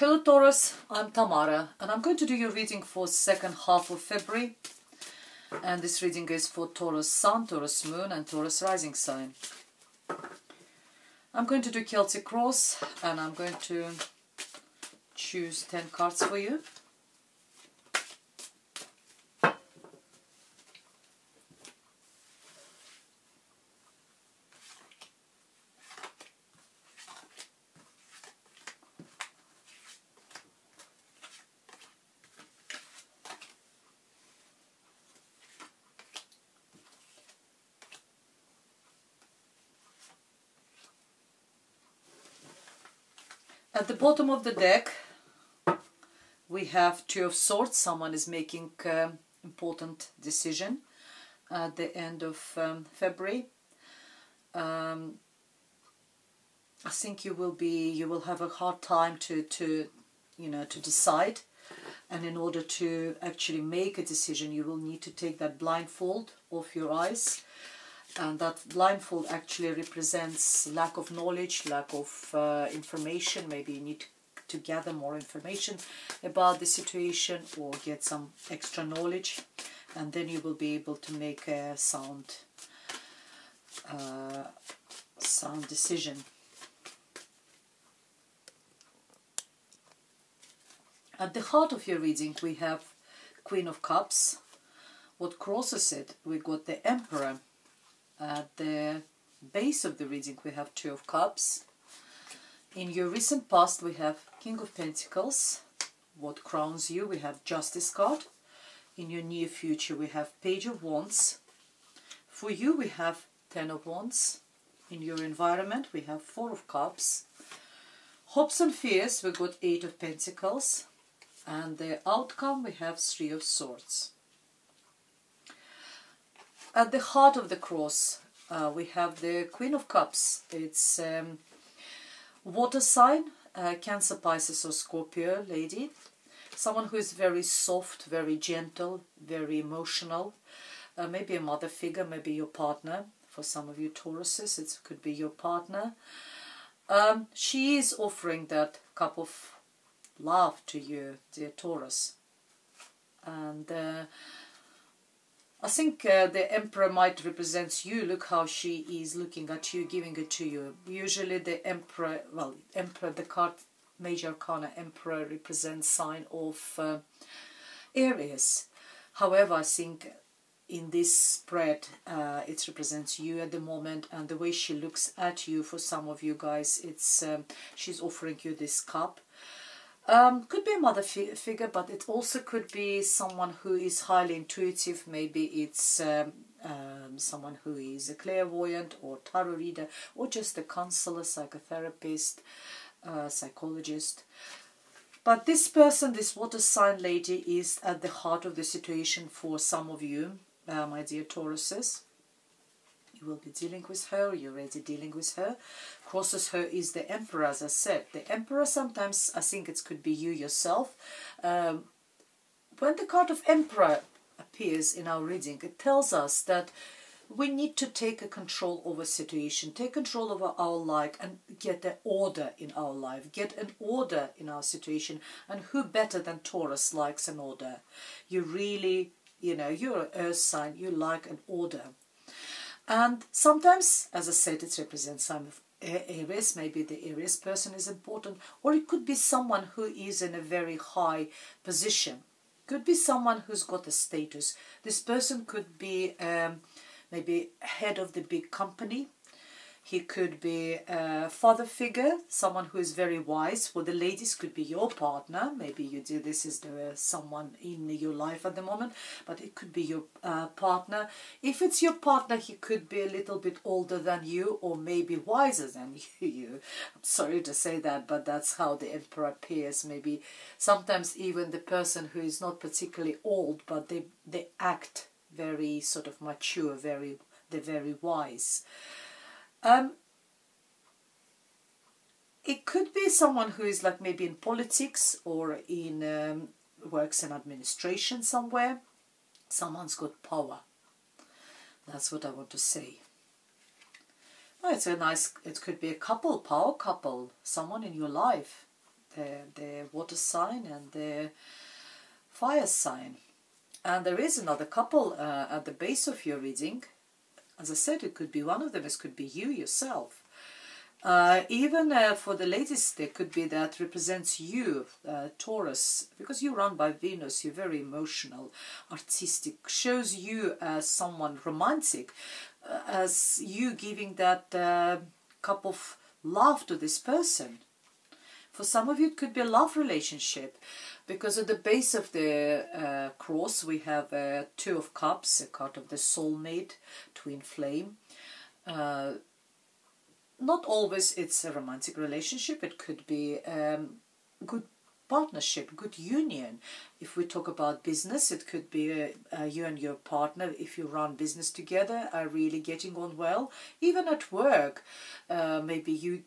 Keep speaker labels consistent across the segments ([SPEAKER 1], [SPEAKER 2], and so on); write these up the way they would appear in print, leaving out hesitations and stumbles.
[SPEAKER 1] Hello Taurus, I'm Tamara and I'm going to do your reading for second half of February, and this reading is for Taurus Sun, Taurus Moon and Taurus Rising sign. I'm going to do Celtic Cross and I'm going to choose 10 cards for you. At the bottom of the deck, we have Two of Swords. Someone is making important decision at the end of February. I think you will have a hard time to decide, and in order to actually make a decision, you will need to take that blindfold off your eyes. And that blindfold actually represents lack of knowledge, lack of information. Maybe you need to gather more information about the situation or get some extra knowledge, and then you will be able to make a sound decision. At the heart of your reading we have Queen of Cups. What crosses it? We got the Emperor. At the base of the reading we have Two of Cups. In your recent past we have King of Pentacles. What crowns you? We have Justice card. In your near future we have Page of Wands. For you we have Ten of Wands. In your environment we have Four of Cups. Hopes and fears we got Eight of Pentacles. And the outcome we have Three of Swords. At the heart of the cross we have the Queen of Cups. It's water sign, Cancer, Pisces or Scorpio lady. Someone who is very soft, very gentle, very emotional. Maybe a mother figure, maybe your partner. For some of you Tauruses, it could be your partner. She is offering that cup of love to you, dear Taurus. And I think the Emperor might represent you. Look how she is looking at you, giving it to you. Usually the Emperor, the card, Major Arcana, Emperor represents sign of Aries. However, I think in this spread it represents you at the moment, and the way she looks at you, for some of you guys, it's she's offering you this cup. Could be a mother figure, but it also could be someone who is highly intuitive. Maybe it's someone who is a clairvoyant or tarot reader, or just a counselor, psychotherapist, psychologist. But this person, this water sign lady, is at the heart of the situation for some of you, my dear Tauruses. You will be dealing with her, you're already dealing with her. Crosses her is the Emperor, as I said. The Emperor, sometimes I think it could be you yourself. When the card of Emperor appears in our reading, it tells us that we need to take a control over situation, take control over our life and get an order in our life, get an order in our situation. And who better than Taurus likes an order? You really, you're an earth sign, you like an order. And sometimes, as I said, it represents some of Aries. Maybe the Aries person is important, or it could be someone who is in a very high position. Could be someone who's got a status. This person could be maybe head of the big company. He could be a father figure, someone who is very wise. For the ladies, could be your partner. Maybe you do this is someone in your life at the moment, but it could be your partner. If it's your partner, he could be a little bit older than you, or maybe wiser than you. I'm sorry to say that, but that's how the Emperor appears. Maybe sometimes even the person who is not particularly old, but they act very sort of mature, they're very wise. It could be someone who is like maybe in politics or in works in administration somewhere. Someone's got power. That's what I want to say. Well, it's a nice, it could be a couple, power couple, someone in your life. The water sign and the fire sign. And there is another couple at the base of your reading. As I said, it could be one of them, it could be you yourself. Even for the ladies, there could be that represents you, Taurus, because you're run by Venus, you're very emotional, artistic, shows you as someone romantic, as you giving that cup of love to this person. For some of you, it could be a love relationship, because at the base of the cross, we have Two of Cups, a card of the soulmate, twin flame. Not always it's a romantic relationship, it could be good partnership, good union. If we talk about business, it could be you and your partner, if you run business together, are really getting on well. Even at work, maybe you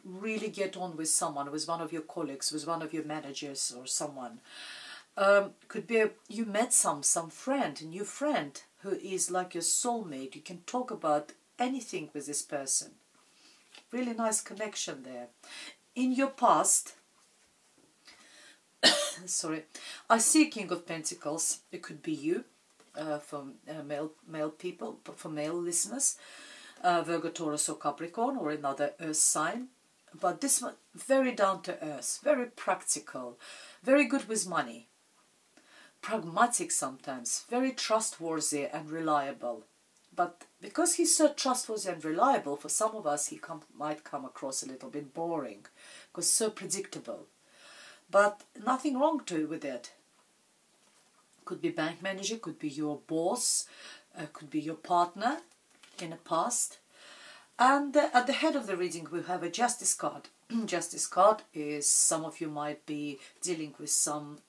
[SPEAKER 1] really get on with someone, with one of your colleagues, with one of your managers or someone. Could be you met some friend, a new friend, who is like your soulmate. You can talk about anything with this person. Really nice connection there. In your past, sorry, I see King of Pentacles. It could be you, for male people, for male listeners, Virgo, Taurus or Capricorn, or another earth sign. But this one, very down to earth, very practical, very good with money, pragmatic sometimes, very trustworthy and reliable. But because he's so trustworthy and reliable, for some of us he might come across a little bit boring, because so predictable. But nothing wrong with it. Could be bank manager, could be your boss, could be your partner in the past. And at the head of the reading we have a Justice card. Justice card is, some of you might be dealing with some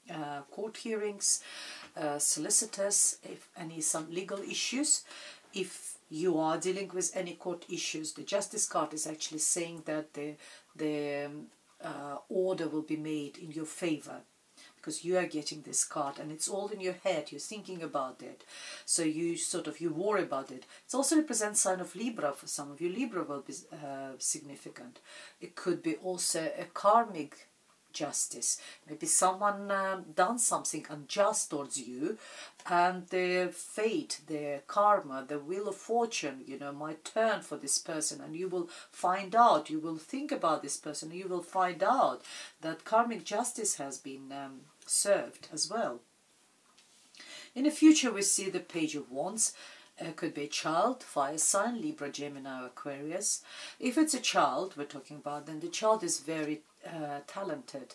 [SPEAKER 1] court hearings, solicitors, some legal issues. If you are dealing with any court issues, the Justice card is actually saying that the order will be made in your favor, because you are getting this card and it's all in your head, you're thinking about it, so you worry about it. It also represents sign of Libra. For some of you, Libra will be significant. It could be also a karmic justice. Maybe someone done something unjust towards you, and the fate, the karma, the wheel of fortune, might turn for this person, and you will find out, you will think about this person, and you will find out that karmic justice has been served as well. In the future we see the Page of Wands. Could be a child, fire sign, Libra, Gemini, Aquarius. If it's a child we're talking about, then the child is very talented,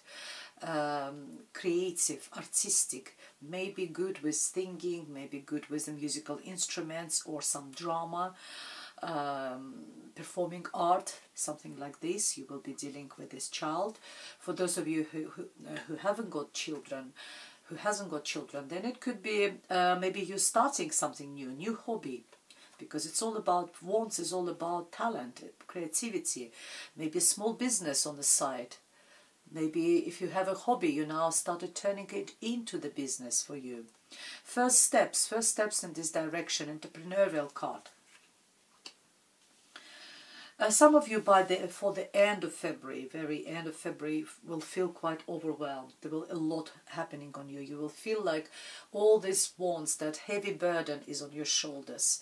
[SPEAKER 1] creative, artistic, maybe good with singing, maybe good with the musical instruments or some drama, performing art, something like this. You will be dealing with this child. For those of you who haven't got children, who hasn't got children, then it could be maybe you're starting something new, a new hobby, because it's all about, Wands is all about talent, creativity, maybe a small business on the side. Maybe if you have a hobby, you now started turning it into the business for you. First steps in this direction, entrepreneurial card. Some of you for the end of February, very end of February, will feel quite overwhelmed. There will be a lot happening on you. You will feel like all this Wands, that heavy burden is on your shoulders.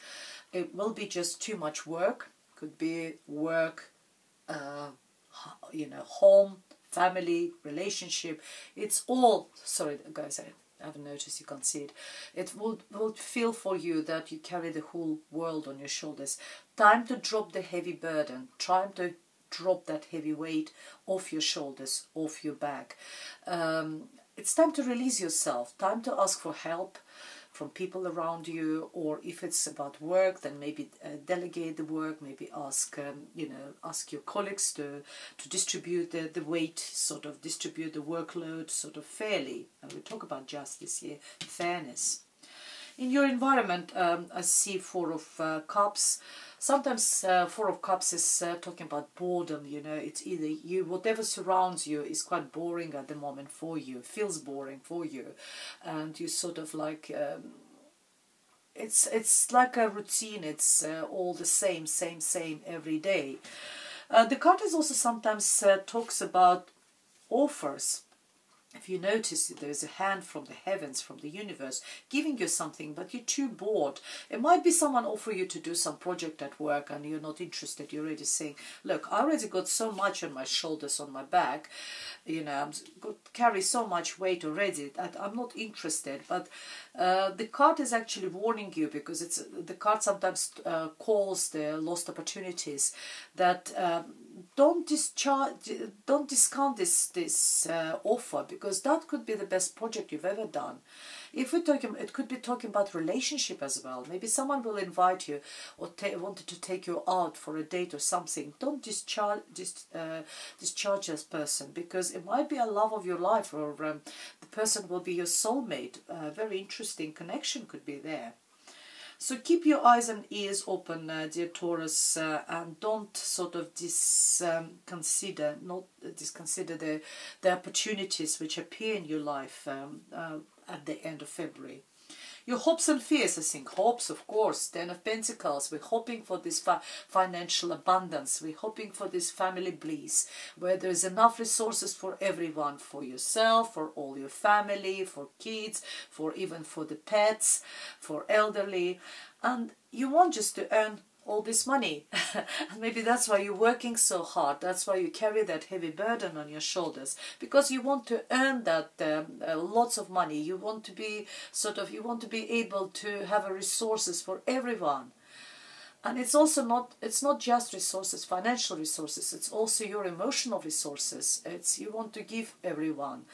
[SPEAKER 1] It will be just too much work. Could be work, home, family, relationship. It's all, sorry guys, I haven't noticed, you can't see it. It will feel for you that you carry the whole world on your shoulders. Time to drop the heavy burden. Time to drop that heavy weight off your shoulders, off your back. It's time to release yourself. Time to ask for help from people around you, or if it's about work, then maybe delegate the work. Maybe ask your colleagues to distribute the weight, distribute the workload fairly. And we talk about justice here, fairness. In your environment, I see Four of Cups. Sometimes Four of Cups is talking about boredom. It's either whatever surrounds you is quite boring at the moment for you, feels boring for you, and you it's like a routine. It's all the same every day. The card is also sometimes talks about offers. if you notice that there's a hand from the heavens, from the universe, giving you something, but you're too bored. It might be someone offer you to do some project at work and you're not interested. You're already saying, look, I already got so much on my shoulders, on my back, you know, I'm carry so much weight already that I'm not interested. But the card is actually warning you, because it's the card sometimes calls the lost opportunities, that don't discount this offer, because that could be the best project you've ever done. If we're talking, it could be talking about relationship as well. Maybe someone will invite you or wanted to take you out for a date or something. Don't discharge this person, because it might be a love of your life, or the person will be your soulmate. Very interesting connection could be there. So keep your eyes and ears open, dear Taurus, and don't sort of disconsider the opportunities which appear in your life at the end of February. Your hopes and fears, I think. Hopes, of course. 10 of Pentacles. We're hoping for this financial abundance. We're hoping for this family bliss, where there's enough resources for everyone, for yourself, for all your family, for kids, even for the pets, for elderly. And you want just to earn all this money. And maybe that's why you're working so hard. That's why you carry that heavy burden on your shoulders, because you want to earn that lots of money. You want to be able to have resources for everyone. And it's also not just resources, financial resources. It's also your emotional resources. You want to give everyone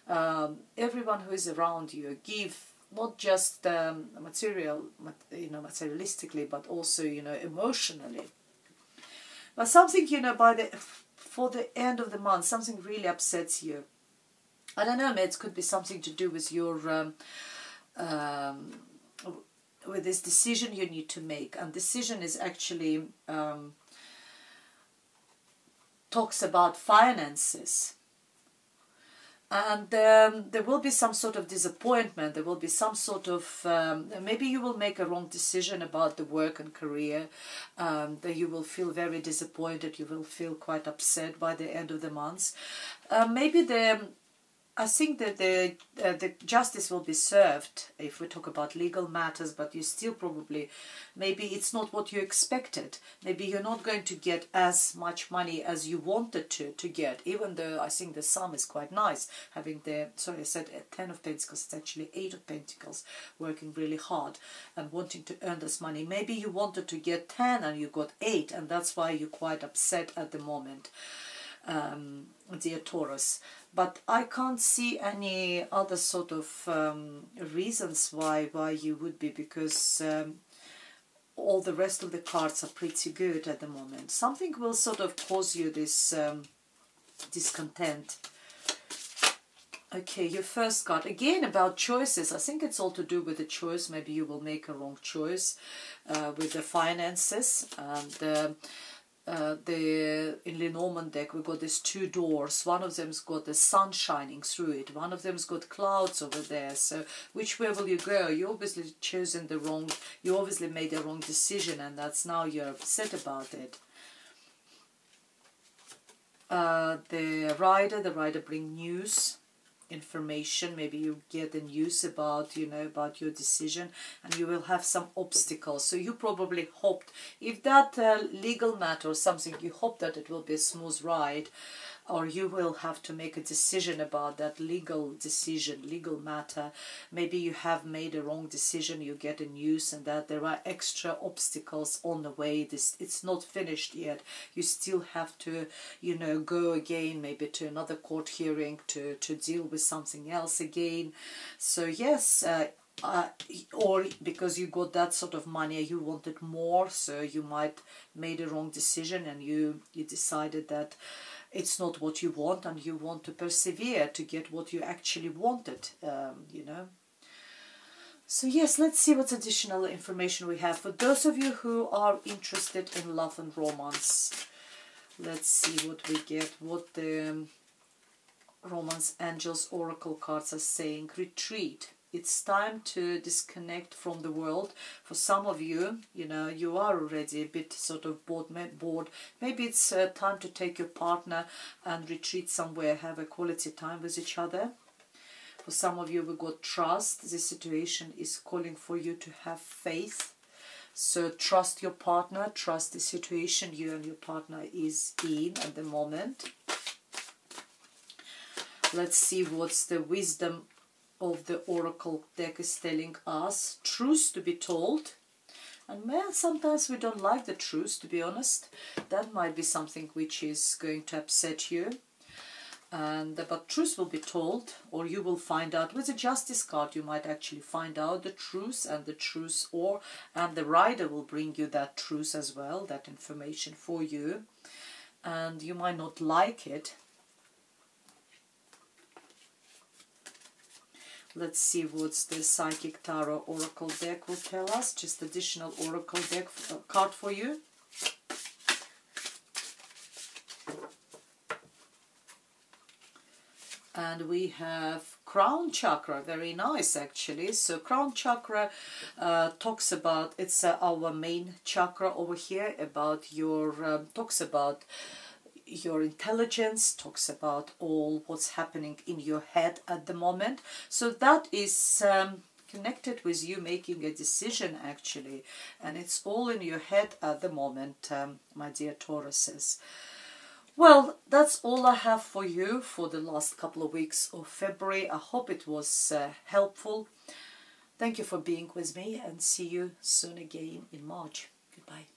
[SPEAKER 1] who is around you, give. Not just materialistically, but also, emotionally. But something, for the end of the month, something really upsets you. I don't know, it could be something to do with your, with this decision you need to make. And decision is actually, talks about finances. And there will be some sort of disappointment. There will be some sort of, maybe you will make a wrong decision about the work and career, that you will feel very disappointed. You will feel quite upset by the end of the month. I think that the justice will be served if we talk about legal matters, but you still probably, maybe it's not what you expected. Maybe you're not going to get as much money as you wanted to get, even though I think the sum is quite nice. Having I said 10 of Pentacles, it's actually 8 of Pentacles, working really hard and wanting to earn this money. Maybe you wanted to get 10 and you got 8, and that's why you're quite upset at the moment, dear Taurus. But I can't see any other sort of reasons why you would be, because all the rest of the cards are pretty good at the moment. Something will sort of cause you this discontent. Okay, your first card, again about choices. I think it's all to do with the choice. Maybe you will make a wrong choice with the finances. And in Lenormand deck we got these 2 doors. One of them's got the sun shining through it, one of them's got clouds over there. So which way will you go? You obviously you obviously made a wrong decision, and that's now you're upset about it. The rider bring news, information. Maybe you get the news about your decision, and you will have some obstacles. So you probably hoped, if that legal matter or something, you hope that it will be a smooth ride, or you will have to make a decision about that legal matter. Maybe you have made a wrong decision, you get a news, and that there are extra obstacles on the way. It's not finished yet. You still have to, go again, maybe to another court hearing to deal with something else again. So yes, or because you got that sort of money, you wanted more, so you might made a wrong decision, and you decided that it's not what you want, and you want to persevere to get what you actually wanted, So yes, let's see what additional information we have. For those of you who are interested in love and romance, let's see what we get, what the Romance Angels Oracle cards are saying. Retreat. It's time to disconnect from the world. For some of you, you are already a bit sort of bored. Maybe it's time to take your partner and retreat somewhere, have a quality time with each other. For some of you, we got trust. This situation is calling for you to have faith. So trust your partner, trust the situation you and your partner is in at the moment. Let's see what's the wisdom of the oracle deck is telling us. Truth to be told. And well, sometimes we don't like the truth, to be honest. That might be something which is going to upset you. But truth will be told, or you will find out. With the Justice card, you might actually find out the truth, and and the Rider will bring you that truth as well, that information for you. And you might not like it. Let's see what's the Psychic Tarot Oracle deck will tell us. Just additional Oracle deck card for you. And we have Crown Chakra, very nice actually. So Crown Chakra talks about, it's our main chakra over here, about your, talks about your intelligence, talks about all what's happening in your head at the moment. So that is connected with you making a decision actually. And it's all in your head at the moment, my dear Tauruses. Well, that's all I have for you for the last couple of weeks of February. I hope it was helpful. Thank you for being with me, and see you soon again in March. Goodbye.